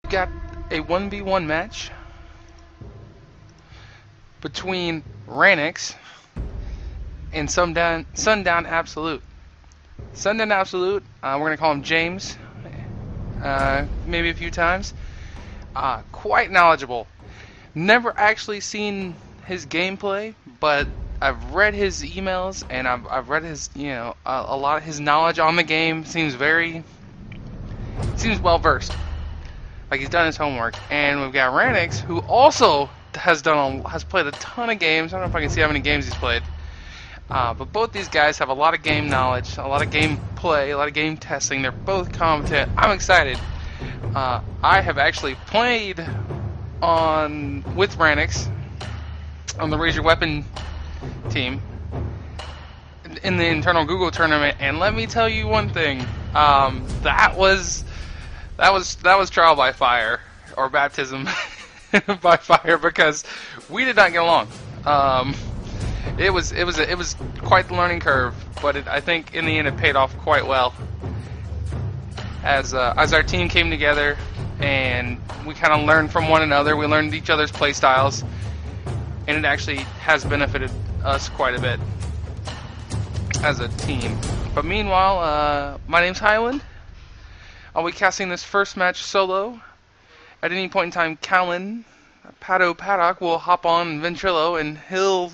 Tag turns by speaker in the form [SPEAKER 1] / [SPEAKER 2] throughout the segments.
[SPEAKER 1] got a 1v1 match between Ranix and SundownAbsolute. SundownAbsolute, we're going to call him James, maybe a few times. Quite knowledgeable. Never actually seen his gameplay, but I've read his emails and I've read his, a lot of his knowledge on the game. Seems well versed. Like he's done his homework. And we've got Ranix, who also has played a ton of games. I don't know if I can see how many games he's played. But both these guys have a lot of game knowledge, a lot of game play, a lot of game testing. They're both competent. I'm excited. I have actually played with Ranix on the Raise Your Weapon team in the internal Google tournament, and let me tell you one thing. That was trial by fire, or baptism by fire, because we did not get along. It was quite the learning curve, but I think in the end it paid off quite well. As our team came together and we kind of learned from one another, we learned each other's play styles, and it actually has benefited us quite a bit as a team. But meanwhile, my name's Highland. I'll be casting this first match solo. At any point in time, Callan, Paddock will hop on Ventrilo, and he'll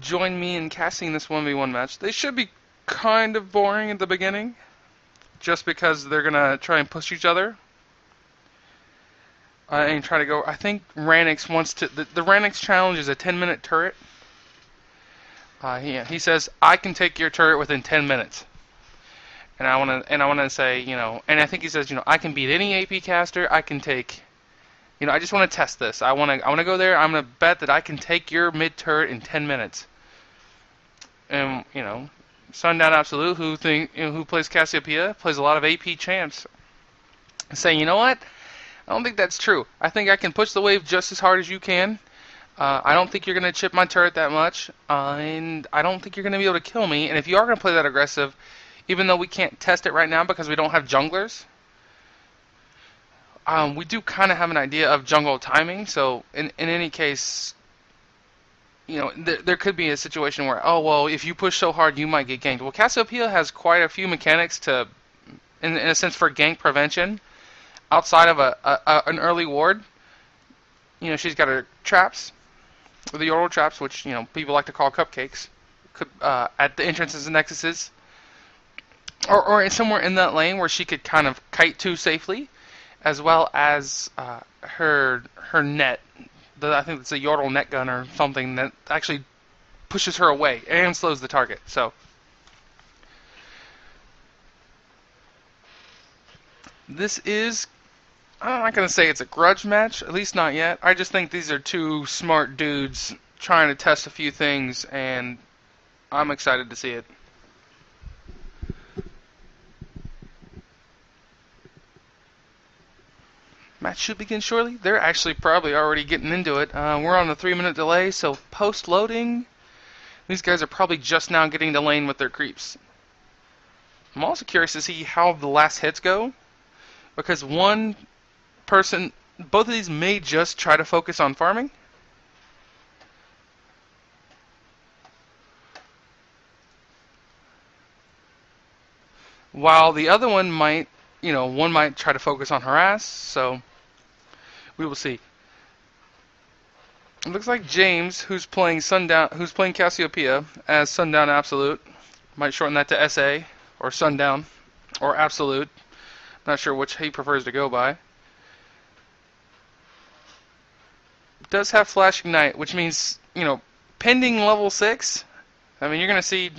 [SPEAKER 1] join me in casting this 1v1 match. They should be kind of boring at the beginning, just because they're gonna try and push each other and try to go. I think Ranix wants to. The Ranix challenge is a 10-minute turret. He says I can take your turret within 10 minutes. And I wanna say, and I think he says, I can beat any AP caster. I can take, I just want to test this. I wanna go there. I'm gonna bet that I can take your mid turret in 10 minutes. And SundownAbsolute, who plays Cassiopeia, plays a lot of AP champs, saying, you know what? I don't think that's true. I think I can push the wave just as hard as you can. I don't think you're gonna chip my turret that much, and I don't think you're gonna be able to kill me. And if you are gonna play that aggressive, even though we can't test it right now because we don't have junglers, we do kind of have an idea of jungle timing. So in any case, there could be a situation where, oh well, if you push so hard, you might get ganked. Well, Cassiopeia has quite a few mechanics in a sense, for gank prevention. Outside of an early ward, she's got her traps, the Yordle traps, which people like to call cupcakes, at the entrances and nexuses. Or somewhere in that lane where she could kind of kite to safely, as well as her net. I think it's a Yordle net gun or something that actually pushes her away and slows the target. So this is, I'm not going to say it's a grudge match, at least not yet. I just think these are two smart dudes trying to test a few things, and I'm excited to see it. Match should begin shortly. They're actually probably already getting into it. We're on a 3-minute delay, so post-loading, these guys are probably just now getting to lane with their creeps. I'm also curious to see how the last hits go, because both of these may just try to focus on farming. While the other one might, one might try to focus on harass, so we will see. It looks like James, who's playing Cassiopeia as SundownAbsolute, might shorten that to SA or Sundown or Absolute. Not sure which he prefers to go by. Does have Flash Ignite, which means, pending level 6, you're gonna see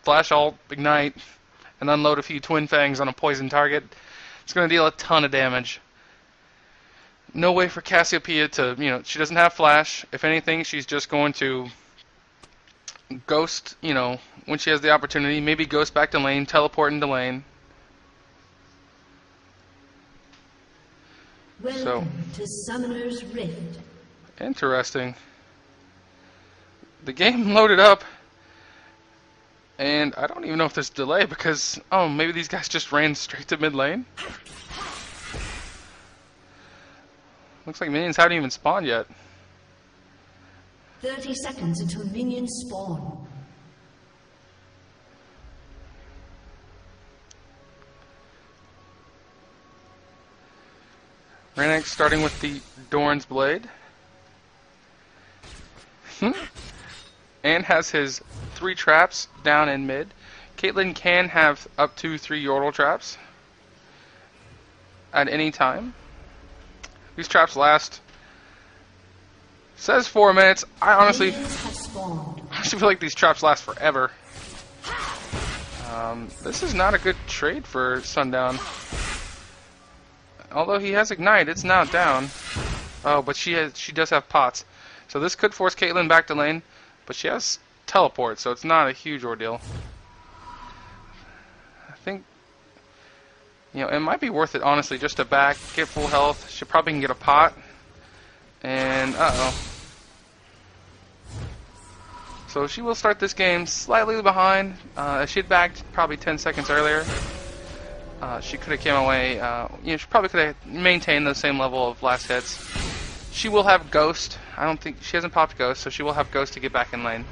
[SPEAKER 1] Flash Alt Ignite and unload a few Twin Fangs on a poison target. It's going to deal a ton of damage. No way for Cassiopeia to, she doesn't have Flash. If anything, she's just going to Ghost, when she has the opportunity. Maybe Ghost back to lane, teleport into lane.
[SPEAKER 2] Welcome to Summoner's Rift.
[SPEAKER 1] Interesting. The game loaded up, and I don't even know if there's delay because, maybe these guys just ran straight to mid lane. Looks like minions haven't even spawned yet.
[SPEAKER 2] 30 seconds until minions spawn.
[SPEAKER 1] Ranix starting with the Dorn's Blade. And has his 3 traps down in mid. Caitlyn can have up to 3 Yordle traps at any time. These traps last, says 4 minutes. I honestly feel like these traps last forever. This is not a good trade for Sundown. Although he has Ignite, it's now down. Oh, but she does have pots. So this could force Caitlyn back to lane, but she has teleport, so it's not a huge ordeal. I think, it might be worth it, honestly, just to back, get full health. She probably can get a pot. And, uh-oh. So she will start this game slightly behind. She had backed probably 10 seconds earlier. She could have came away, she probably could have maintained the same level of last hits. She will have Ghost. I don't think, she hasn't popped Ghost, so she will have Ghost to get back in lane.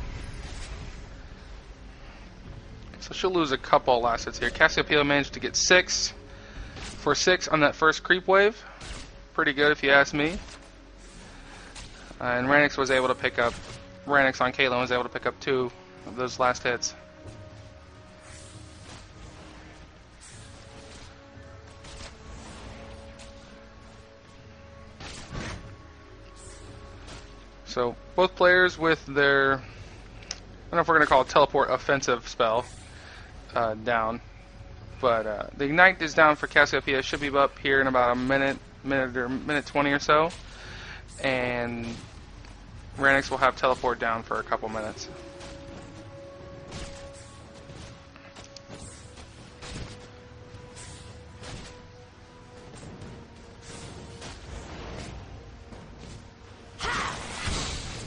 [SPEAKER 1] So she'll lose a couple of last hits here. Cassiopeia managed to get 6 for 6 on that first creep wave. Pretty good if you ask me. And Ranix was able to pick up, Ranix on Caitlyn was able to pick up 2 of those last hits. So both players with their, I don't know if we're going to call it teleport offensive spell, down. But the Ignite is down for Cassiopeia. Should be up here in about a minute or minute 20 or so. And Ranix will have teleport down for a couple minutes.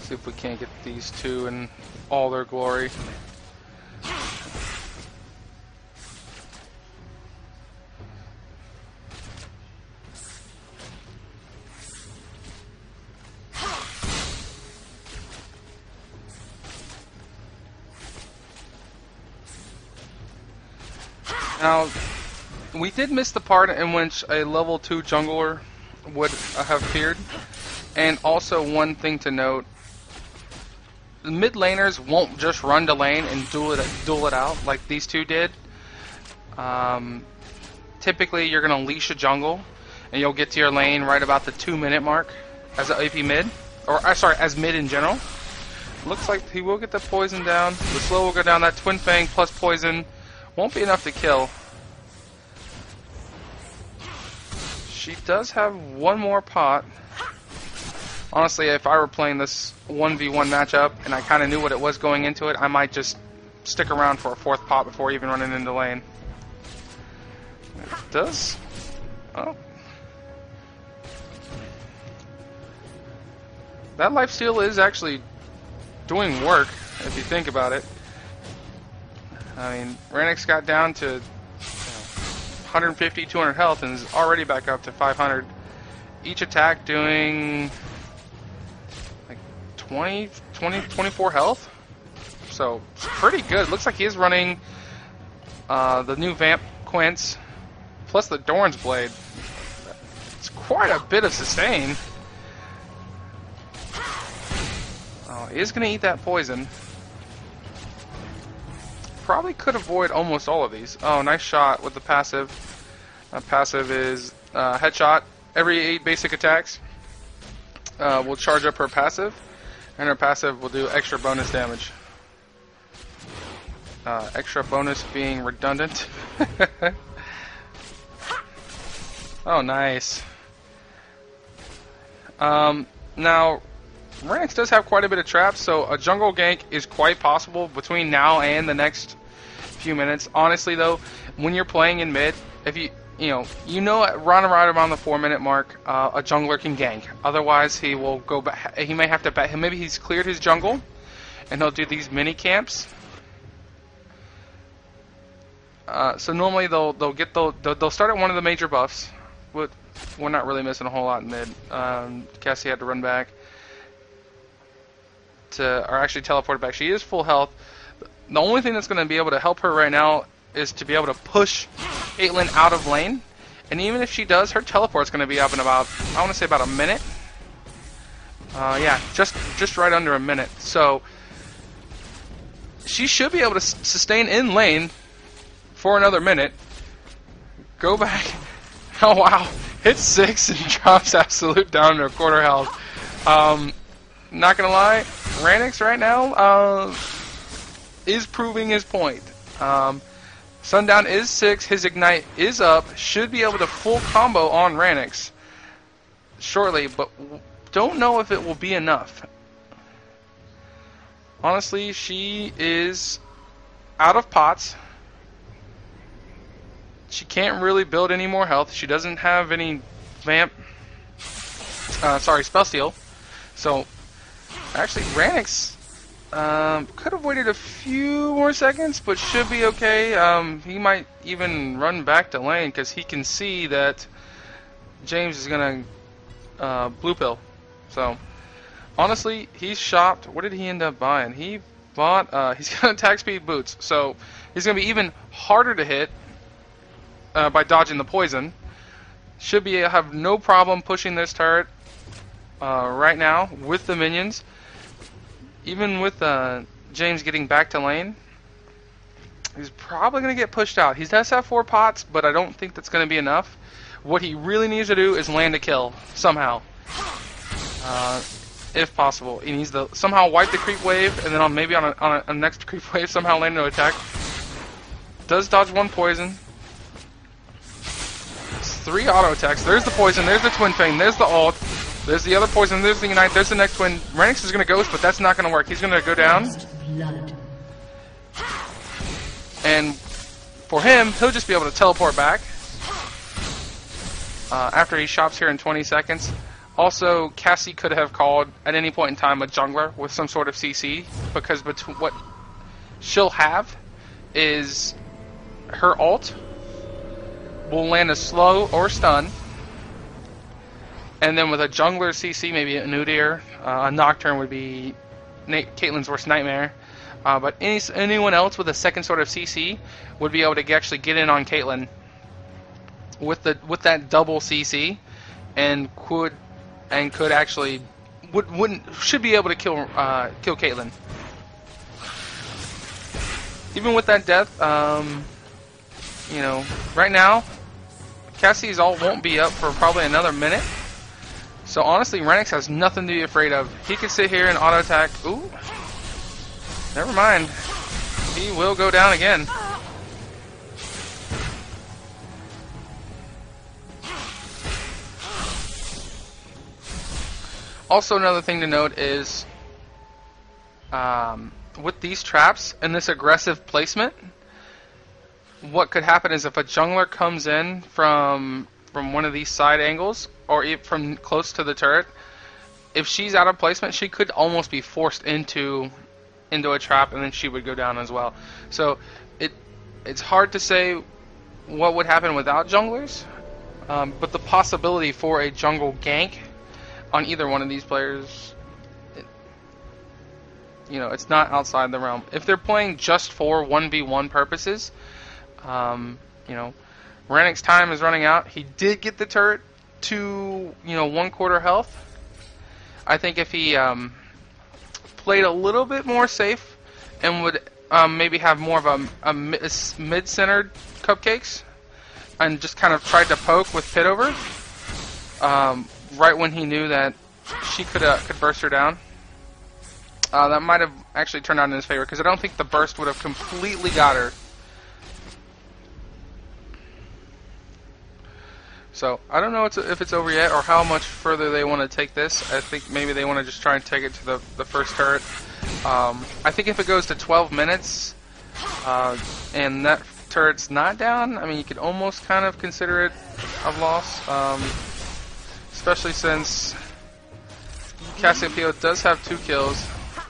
[SPEAKER 1] See if we can't get these two in all their glory. Now, we did miss the part in which a level 2 jungler would have appeared. And also one thing to note, the mid laners won't just run to lane and duel it out like these two did. Typically, you're going to leash a jungle, and you'll get to your lane right about the 2-minute mark as an AP mid, or sorry, as mid in general. Looks like he will get the poison down. The slow will go down. That Twin Fang plus poison won't be enough to kill. She does have one more pot. Honestly, if I were playing this 1v1 matchup and I kind of knew what it was going into it, I might just stick around for a 4th pot before even running into lane. It does. Oh. That lifesteal is actually doing work, if you think about it. I mean, Ranix got down to 150, 200 health and is already back up to 500. Each attack doing 24 health. So, pretty good. Looks like he is running the new Vamp Quince plus the Dorn's Blade. It's quite a bit of sustain. Oh, he is going to eat that poison. Probably could avoid almost all of these. Oh, nice shot with the passive. Passive is headshot. Every 8 basic attacks will charge up her passive. And her passive will do extra bonus damage. Extra bonus being redundant. Oh, nice. Now, Ranix does have quite a bit of traps, so a jungle gank is quite possible between now and the next few minutes. Honestly, though, when you're playing in mid, if run right around the 4-minute mark, a jungler can gank. Otherwise, he will go back. He may have to back. Maybe he's cleared his jungle, and he'll do these mini camps. So normally they'll start at one of the major buffs, but we're not really missing a whole lot in mid. Cassie had to run back or actually teleport back. She is full health. The only thing that's going to be able to help her right now is to be able to push Caitlyn out of lane. And even if she does, her teleport's going to be up in about, I want to say about a minute. Yeah, just right under a minute. So she should be able to sustain in lane for another minute. Go back. Oh wow, hits 6 and drops Absolute down to a quarter health. Not gonna lie, Ranix right now is proving his point. Sundown is 6, his Ignite is up, should be able to full combo on Ranix shortly, but don't know if it will be enough. Honestly, she is out of pots. She can't really build any more health. She doesn't have any spell steal. So, actually, Ranix could have waited a few more seconds, but should be okay. He might even run back to lane because he can see that James is gonna blue pill. So, honestly, he's shopped. What did he end up buying? He bought. He's got attack speed boots, so he's gonna be even harder to hit by dodging the poison. Should be have no problem pushing this turret right now with the minions. Even with James getting back to lane, he's probably going to get pushed out. He does have 4 pots, but I don't think that's going to be enough. What he really needs to do is land a kill somehow, if possible. He needs to somehow wipe the creep wave, and then maybe on a next creep wave somehow land an attack. Does dodge 1 poison. 3 auto attacks. There's the poison. There's the twin fang. There's the ult. There's the other poison. There's the ignite. There's the next twin. Ranix is going to ghost, but that's not going to work. He's going to go down. And for him, he'll just be able to teleport back after he shops here in 20 seconds. Also, Cassie could have called at any point in time a jungler with some sort of CC, because what she'll have is her ult will land a slow or stun, and then with a jungler CC, maybe a Nudir, a Nocturne would be Caitlyn's worst nightmare. But anyone else with a second sort of CC would be able to actually get in on Caitlyn with that double CC, and could actually should be able to kill Caitlyn. Even with that death, you know, right now Cassie's ult won't be up for probably another minute. So honestly, Ranix has nothing to be afraid of. He can sit here and auto attack. Ooh, never mind. He will go down again. Also, another thing to note is with these traps and this aggressive placement, what could happen is if a jungler comes in from one of these side angles, or from close to the turret, if she's out of placement, she could almost be forced into a trap, and then she would go down as well. So it's hard to say what would happen without junglers, but the possibility for a jungle gank on either one of these players, you know, it's not outside the realm. If they're playing just for 1v1 purposes, you know, Ranix's time is running out. He did get the turret to, you know, 1/4 health. I think if he played a little bit more safe and would maybe have more of a mid-centered cupcakes and just kind of tried to poke with pit over right when he knew that she could burst her down, that might have actually turned out in his favor, because I don't think the burst would have completely got her. So, I don't know if it's over yet, or how much further they want to take this. I think maybe they want to just try and take it to the first turret. I think if it goes to 12 minutes, and that turret's not down, I mean, you could almost kind of consider it a loss. Especially since Cassiopeia does have 2 kills.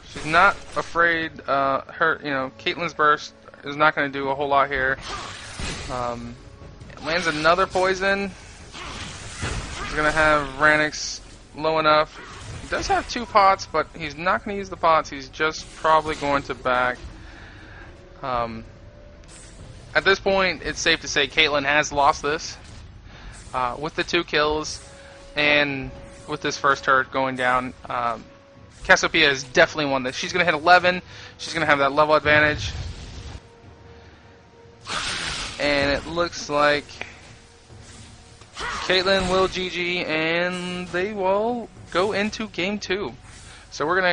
[SPEAKER 1] She's not afraid. You know, Caitlyn's burst is not going to do a whole lot here. Lands another poison. We're going to have Ranix low enough. He does have 2 pots, but he's not going to use the pots. He's just probably going to back. At this point, it's safe to say Caitlyn has lost this. With the 2 kills and with this first turret going down, Cassiopeia has definitely won this. She's going to hit 11. She's going to have that level advantage. And it looks like Caitlyn will GG, and they will go into game 2. So we're going to